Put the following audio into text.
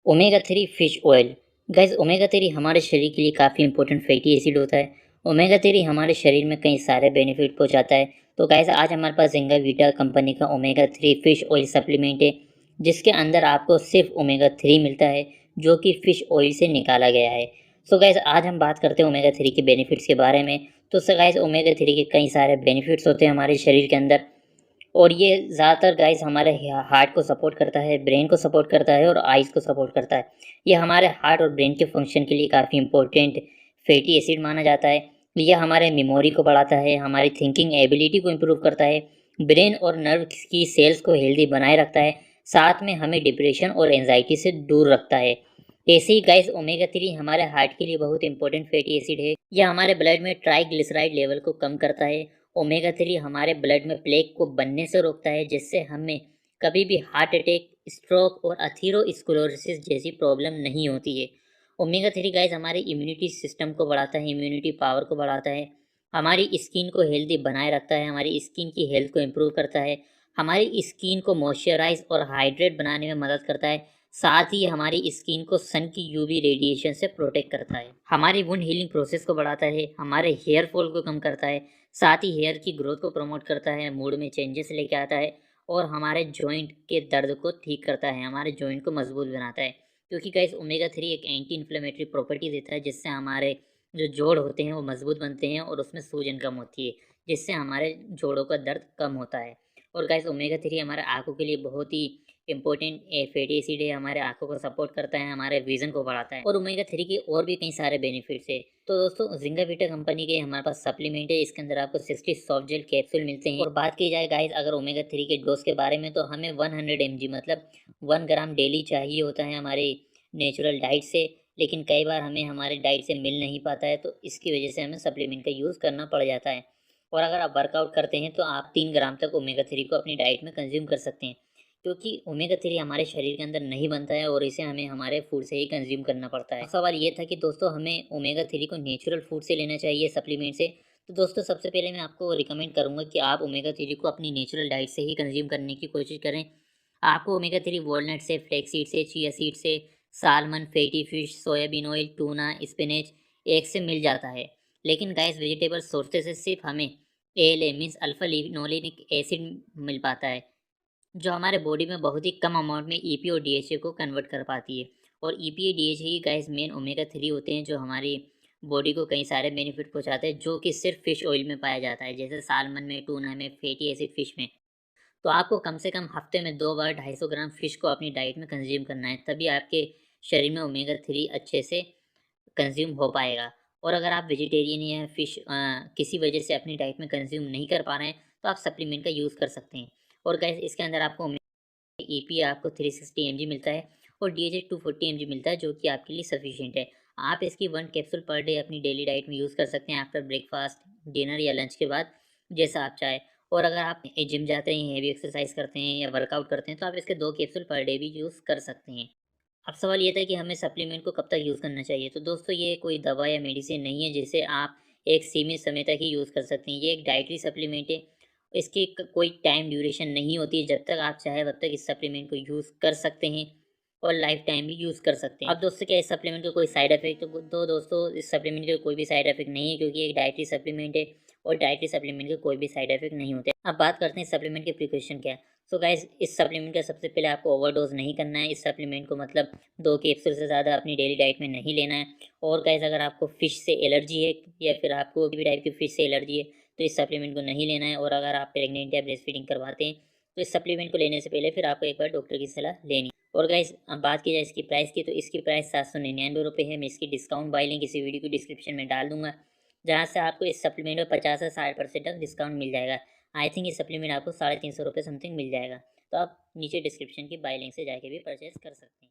Omega three fish oil. Guys, omega three हमारे शरीर के लिए काफ़ी इंपॉर्टेंट फैटी एसिड होता है। ओमेगा थ्री हमारे शरीर में कई सारे बेनिफिट पहुंचाता है। तो गाइस, आज हमारे पास जिंगा वीटा कंपनी का omega three fish oil supplement है, जिसके अंदर आपको सिर्फ ओमेगा थ्री मिलता है, जो कि फिश ऑयल से निकाला गया है। सो गाइस, आज हम बात करते हैं ओमेगा थ्री के बेनिफिट्स के बारे में। तो गाइस, ओमेगा थ्री के कई सारे बेनिफिट्स होते हैं हमारे शरीर के अंदर, और ये ज़्यादातर गाइस हमारे हार्ट को सपोर्ट करता है, ब्रेन को सपोर्ट करता है और आइज़ को सपोर्ट करता है। ये हमारे हार्ट और ब्रेन के फंक्शन के लिए काफ़ी इंपॉर्टेंट फैटी एसिड माना जाता है। ये हमारे मेमोरी को बढ़ाता है, हमारी थिंकिंग एबिलिटी को इम्प्रूव करता है, ब्रेन और नर्व की सेल्स को हेल्दी बनाए रखता है, साथ में हमें डिप्रेशन और एंजाइटी से दूर रखता है। ऐसे ही गाइस, ओमेगा थ्री हमारे हार्ट के लिए बहुत इंपॉर्टेंट फैटी एसिड है। यह हमारे ब्लड में ट्राइग्लिसराइड लेवल को कम करता है। ओमेगा थ्री हमारे ब्लड में प्लेक को बनने से रोकता है, जिससे हमें कभी भी हार्ट अटैक, स्ट्रोक और अथीरोस्क्लेरोसिस जैसी प्रॉब्लम नहीं होती है। ओमेगा थ्री गाइस हमारे इम्यूनिटी सिस्टम को बढ़ाता है, इम्यूनिटी पावर को बढ़ाता है, हमारी स्किन को हेल्दी बनाए रखता है, हमारी स्किन की हेल्थ को इम्प्रूव करता है, हमारी स्किन को मॉइस्चराइज और हाइड्रेट बनाने में मदद करता है, साथ ही हमारी स्किन को सन की यूवी रेडिएशन से प्रोटेक्ट करता है, हमारी वुंड हीलिंग प्रोसेस को बढ़ाता है, हमारे हेयर फॉल को कम करता है, साथ ही हेयर की ग्रोथ को प्रमोट करता है, मूड में चेंजेस लेके आता है और हमारे जॉइंट के दर्द को ठीक करता है, हमारे जॉइंट को मजबूत बनाता है। क्योंकि गाइस, ओमेगा थ्री एक एंटी इन्फ्लेमेटरी प्रॉपर्टी देता है, जिससे हमारे जो जोड़ होते हैं वो मजबूत बनते हैं और उसमें सूजन कम होती है, जिससे हमारे जोड़ों का दर्द कम होता है। और गाइस, ओमेगा थ्री हमारे आँखों के लिए बहुत ही इंपॉर्टेंट फैटी एसिड है, हमारे आँखों को सपोर्ट करता है, हमारे विज़न को बढ़ाता है और ओमेगा थ्री के और भी कई सारे बेनिफिट्स है। तो दोस्तों, जिंगा वीटा कंपनी के हमारे पास सप्लीमेंट है, इसके अंदर आपको 60 सॉफ्ट जेल कैप्सूल मिलते हैं। और बात की जाए गाइस अगर ओमेगा थ्री के डोज के बारे में, तो हमें 100 mg मतलब 1 ग्राम डेली चाहिए होता है हमारे नेचुरल डाइट से, लेकिन कई बार हमें हमारे डाइट से मिल नहीं पाता है, तो इसकी वजह से हमें सप्लीमेंट का यूज़ करना पड़ जाता है। और अगर आप वर्कआउट करते हैं तो आप 3 ग्राम तक ओमेगा थ्री को अपनी डाइट में कंज्यूम कर सकते हैं, क्योंकि ओमेगा थ्री हमारे शरीर के अंदर नहीं बनता है और इसे हमें हमारे फूड से ही कंज्यूम करना पड़ता है। सवाल ये था कि दोस्तों, हमें ओमेगा थ्री को नेचुरल फूड से लेना चाहिए, सप्लीमेंट से। तो दोस्तों, सबसे पहले मैं आपको रिकमेंड करूंगा कि आप ओमेगा थ्री को अपनी नेचुरल डाइट से ही कंज्यूम करने की कोशिश करें। आपको ओमेगा थ्री वॉलनट से, फ्लैक्स सीड से, चिया सीड से, salmon, fatty fish, soybean oil, tuna, spinach, egg से मिल जाता है। लेकिन गाइस, वेजिटेबल सोर्सेज से सिर्फ हमें ALA means alpha linolenic acid मिल पाता है, जो हमारे बॉडी में बहुत ही कम अमाउंट में ईपी और डीएचए को कन्वर्ट कर पाती है। और ईपी डीएचए ही गाइस मेन ओमेगा थ्री होते हैं, जो हमारी बॉडी को कई सारे बेनिफिट पहुंचाते हैं, जो कि सिर्फ फिश ऑयल में पाया जाता है, जैसे सालमन में, टूना में, फैटी एसिड फिश में। तो आपको कम से कम हफ्ते में 2 बार 250 ग्राम फिश को अपनी डाइट में कंज्यूम करना है, तभी आपके शरीर में ओमेगा थ्री अच्छे से कंज्यूम हो पाएगा। और अगर आप वेजिटेरियन या फिश किसी वजह से अपनी डाइट में कंज्यूम नहीं कर पा रहे हैं, तो आप सप्लीमेंट का यूज़ कर सकते हैं। और गाइस, इसके अंदर आपको ईपी आपको 360 mg मिलता है और डीएचए 240 mg मिलता है, जो कि आपके लिए सफिशिएंट है। आप इसकी 1 कैप्सूल पर डे अपनी डेली डाइट में यूज़ कर सकते हैं, आफ्टर ब्रेकफास्ट, डिनर या लंच के बाद, जैसा आप चाहें। और अगर आप जिम जाते हैं, हेवी एक्सरसाइज करते हैं या वर्कआउट करते हैं, तो आप इसके 2 कैप्सूल पर डे भी यूज़ कर सकते हैं। अब सवाल ये था कि हमें सप्लीमेंट को कब तक यूज़ करना चाहिए। तो दोस्तों, ये कोई दवा या मेडिसिन नहीं है जिसे आप एक सीमित समय तक ही यूज़ कर सकते हैं। ये एक डाइटरी सप्लीमेंट है। इसकी कोई टाइम ड्यूरेशन नहीं होती है, जब तक आप चाहे तब तक इस सप्लीमेंट को यूज़ कर सकते हैं और लाइफ टाइम भी यूज़ कर सकते हैं। अब दोस्तों, क्या इस सप्लीमेंट का कोई साइड इफेक्ट? तो दोस्तों, इस सप्लीमेंट का कोई भी साइड इफेक्ट नहीं है, क्योंकि एक डाइटरी सप्लीमेंट है और डाइटरी सप्लीमेंट के कोई भी साइड इफेक्ट नहीं होते। अब बात करते हैं सप्लीमेंट के प्रिकॉशन क्या है। सो गाइस, इस सप्लीमेंट का सबसे पहले आपको ओवरडोज नहीं करना है। इस सप्लीमेंट को मतलब 2 कैप्सूल से ज़्यादा अपनी डेली डाइट में नहीं लेना है। और गाइस, अगर आपको फ़िश से एलर्जी है या फिर आपको किसी भी टाइप की फ़िश से एलर्जी है, तो इस सप्लीमेंट को नहीं लेना है। और अगर आप प्रेग्नेंट या ब्रेस्ट फीडिंग करवाते हैं, तो इस सप्लीमेंट को लेने से पहले फिर आपको एक बार डॉक्टर की सलाह लेनी है। और गाइस, अब बात की जाए इसकी प्राइस की, तो इसकी प्राइस 799 है। मैं इसकी डिस्काउंट बाय लिंक इसी वीडियो की डिस्क्रिप्शन में डाल दूंगा, जहाँ से आपको इस सप्लीमेंट में 50 से 60% तक डिस्काउंट मिल जाएगा। आई थिंक ये सप्लीमेंट आपको 350 रुपये समथिंग मिल जाएगा। तो आप नीचे डिस्क्रिप्शन की बाय लिंक से जाके भी परचेज कर सकते हैं।